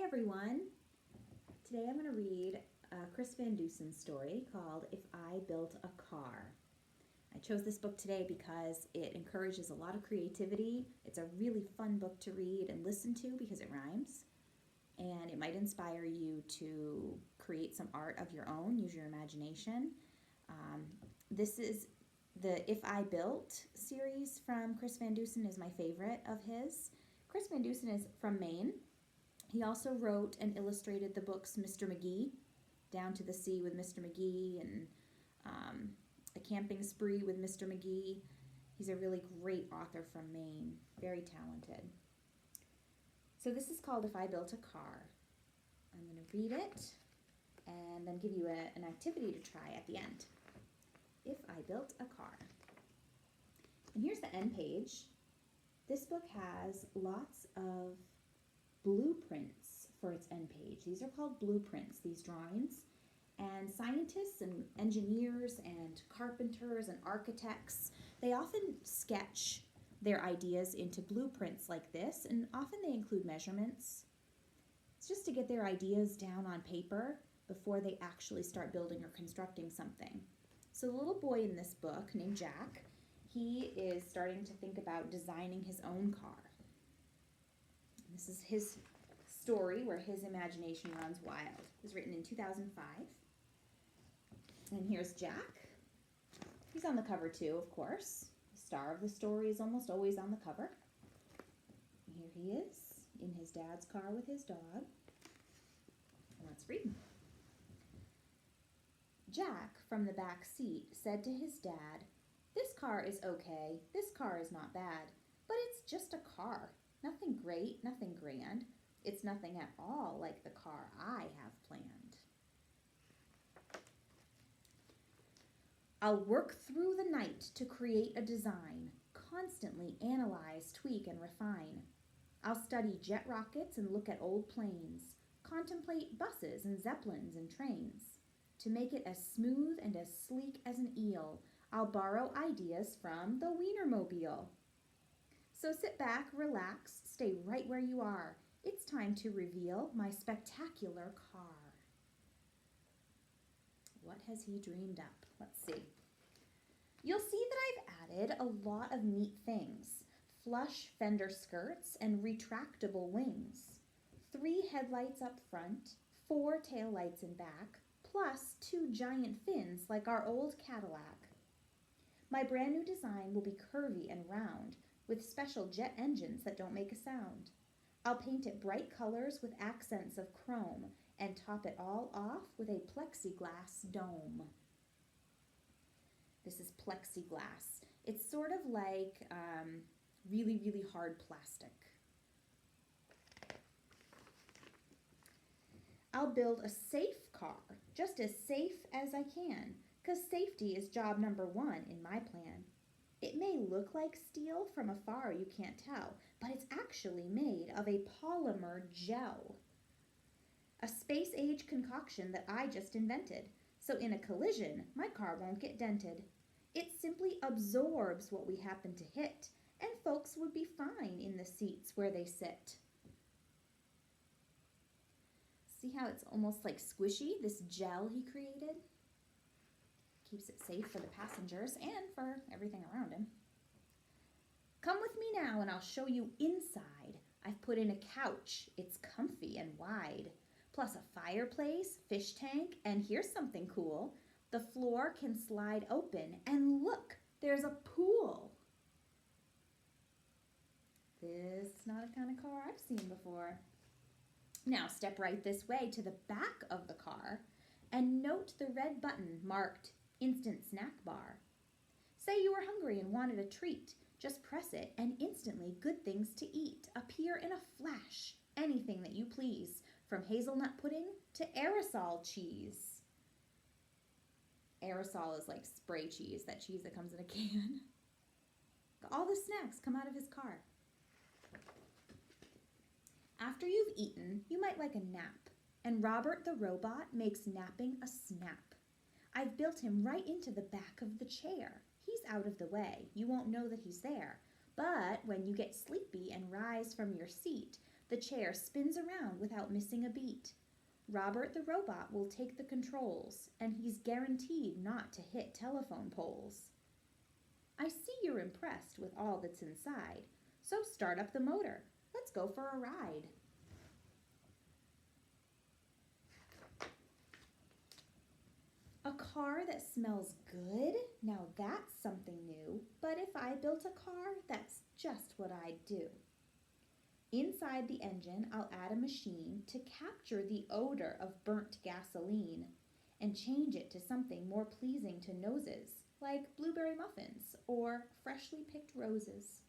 everyone. Today I'm going to read a Chris Van Dusen story called If I Built a Car. I chose this book today because it encourages a lot of creativity. It's a really fun book to read and listen to because it rhymes. And it might inspire you to create some art of your own, use your imagination. This is the If I Built series from Chris Van Dusen is my favorite of his. Chris Van Dusen is from Maine. He also wrote and illustrated the books Mr. McGee, Down to the Sea with Mr. McGee, and A Camping Spree with Mr. McGee. He's a really great author from Maine, very talented. So this is called If I Built a Car. I'm going to read it and then give you an activity to try at the end. If I Built a Car. And here's the end page. This book has lots of blueprints for its end page. These are called blueprints, these drawings. And scientists and engineers and carpenters and architects, they often sketch their ideas into blueprints like this, and often they include measurements. It's just to get their ideas down on paper before they actually start building or constructing something. So the little boy in this book, named Jack, he is starting to think about designing his own car. This is his story where his imagination runs wild. It was written in 2005. And here's Jack. He's on the cover too, of course. The star of the story is almost always on the cover. Here he is in his dad's car with his dog. Let's read. Jack, from the back seat, said to his dad, "This car is okay. This car is not bad. But it's just a car. Nothing great, nothing grand. It's nothing at all like the car I have planned. I'll work through the night to create a design, constantly analyze, tweak, and refine. I'll study jet rockets and look at old planes, contemplate buses and zeppelins and trains. To make it as smooth and as sleek as an eel, I'll borrow ideas from the Wienermobile. So sit back, relax, stay right where you are. It's time to reveal my spectacular car." What has he dreamed up? Let's see. You'll see that I've added a lot of neat things. Flush fender skirts and retractable wings. 3 headlights up front, 4 taillights in back, plus 2 giant fins like our old Cadillac. My brand new design will be curvy and round, with special jet engines that don't make a sound. I'll paint it bright colors with accents of chrome and top it all off with a plexiglass dome. This is plexiglass. It's sort of like really, really hard plastic. I'll build a safe car, just as safe as I can, because safety is job number 1 in my plan. It may look like steel from afar, you can't tell, but it's actually made of a polymer gel. A space-age concoction that I just invented, so in a collision, my car won't get dented. It simply absorbs what we happen to hit, and folks would be fine in the seats where they sit. See how it's almost like squishy, this gel he created? Keeps it safe for the passengers and for everything around him. Come with me now and I'll show you inside. I've put in a couch. It's comfy and wide. Plus a fireplace, fish tank, and here's something cool. The floor can slide open and look, there's a pool. This is not a kind of car I've seen before. Now step right this way to the back of the car and note the red button marked Instant Snack Bar. Say you were hungry and wanted a treat. Just press it and instantly good things to eat appear in a flash. Anything that you please, from hazelnut pudding to aerosol cheese. Aerosol is like spray cheese, that cheese that comes in a can. All the snacks come out of his car. After you've eaten, you might like a nap, and Robert the robot makes napping a snap. I've built him right into the back of the chair. He's out of the way. You won't know that he's there. But when you get sleepy and rise from your seat, The chair spins around without missing a beat. Robert the robot will take the controls, and he's guaranteed not to hit telephone poles. I see you're impressed with all that's inside, so start up the motor. Let's go for a ride. A car that smells good? Now that's something new. But if I built a car, that's just what I'd do. Inside the engine, I'll add a machine to capture the odor of burnt gasoline and change it to something more pleasing to noses, like blueberry muffins or freshly picked roses.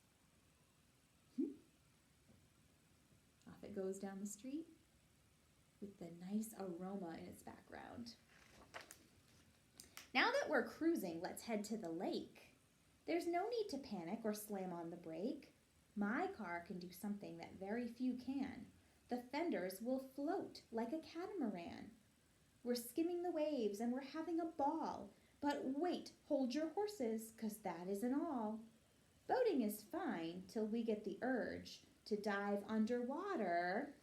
Off it goes down the street with the nice aroma in its background. Now that we're cruising, let's head to the lake. There's no need to panic or slam on the brake. My car can do something that very few can. The fenders will float like a catamaran. We're skimming the waves and we're having a ball. But wait, hold your horses, 'cause that isn't all. Boating is fine till we get the urge to dive underwater.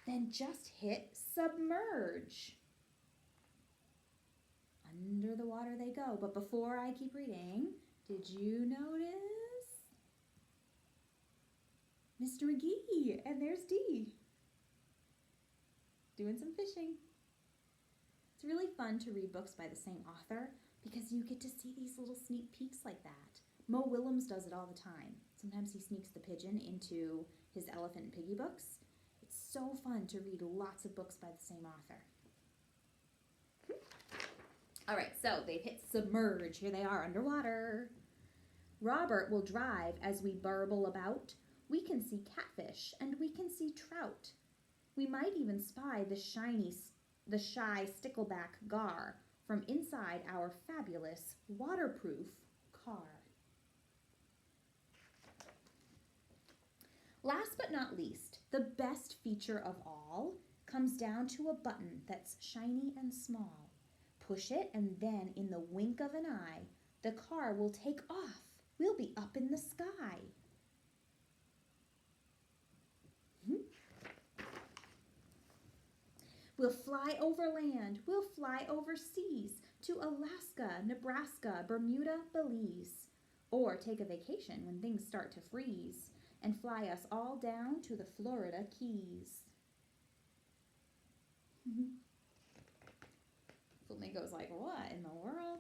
Then just hit submerge. Under the water they go. But before I keep reading, did you notice Mr. McGee? And there's Dee doing some fishing. It's really fun to read books by the same author because you get to see these little sneak peeks like that. Mo Willems does it all the time. Sometimes he sneaks the pigeon into his Elephant and Piggy books. It's so fun to read lots of books by the same author. All right, so they've hit submerge. Here they are underwater. Robert will drive as we burble about. We can see catfish and we can see trout. We might even spy the shy stickleback gar from inside our fabulous waterproof car. Last but not least, the best feature of all comes down to a button that's shiny and small. Push it, and then in the wink of an eye, the car will take off. We'll be up in the sky. We'll fly over land. We'll fly overseas to Alaska, Nebraska, Bermuda, Belize. Or take a vacation when things start to freeze and fly us all down to the Florida Keys. Flamingo's like, what in the world?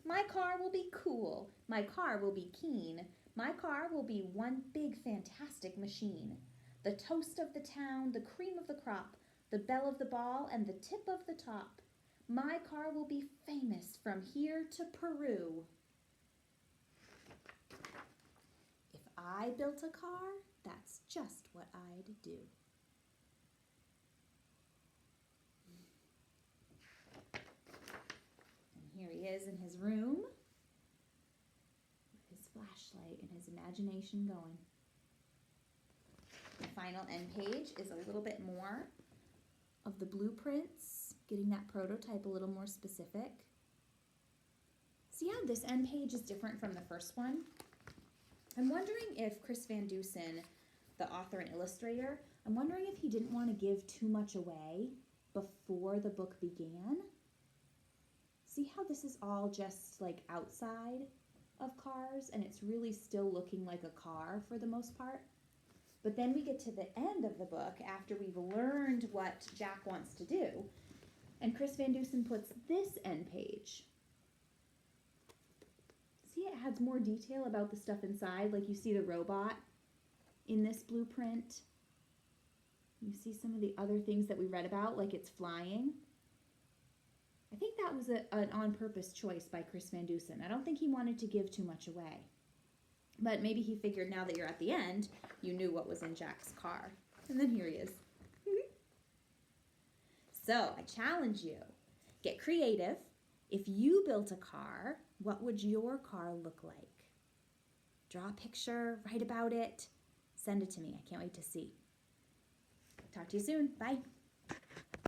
My car will be cool. My car will be keen. My car will be one big fantastic machine. The toast of the town, the cream of the crop, the belle of the ball, and the tip of the top. My car will be famous from here to Peru. If I built a car, that's just what I'd do. Here he is in his room with his flashlight and his imagination going. The final end page is a little bit more of the blueprints, getting that prototype a little more specific. See how this end page is different from the first one? I'm wondering if Chris Van Dusen, the author and illustrator, I'm wondering if he didn't want to give too much away before the book began. See how this is all just like outside of cars and it's really still looking like a car for the most part? But then we get to the end of the book after we've learned what Jack wants to do, and Chris Van Dusen puts this end page. See, it adds more detail about the stuff inside, like you see the robot in this blueprint. You see some of the other things that we read about, like it's flying. I think that was an on-purpose choice by Chris Van Dusen. I don't think he wanted to give too much away. But maybe he figured now that you're at the end, you knew what was in Jack's car. And then here he is. So I challenge you, get creative. If you built a car, what would your car look like? Draw a picture, write about it, send it to me. I can't wait to see. Talk to you soon. Bye.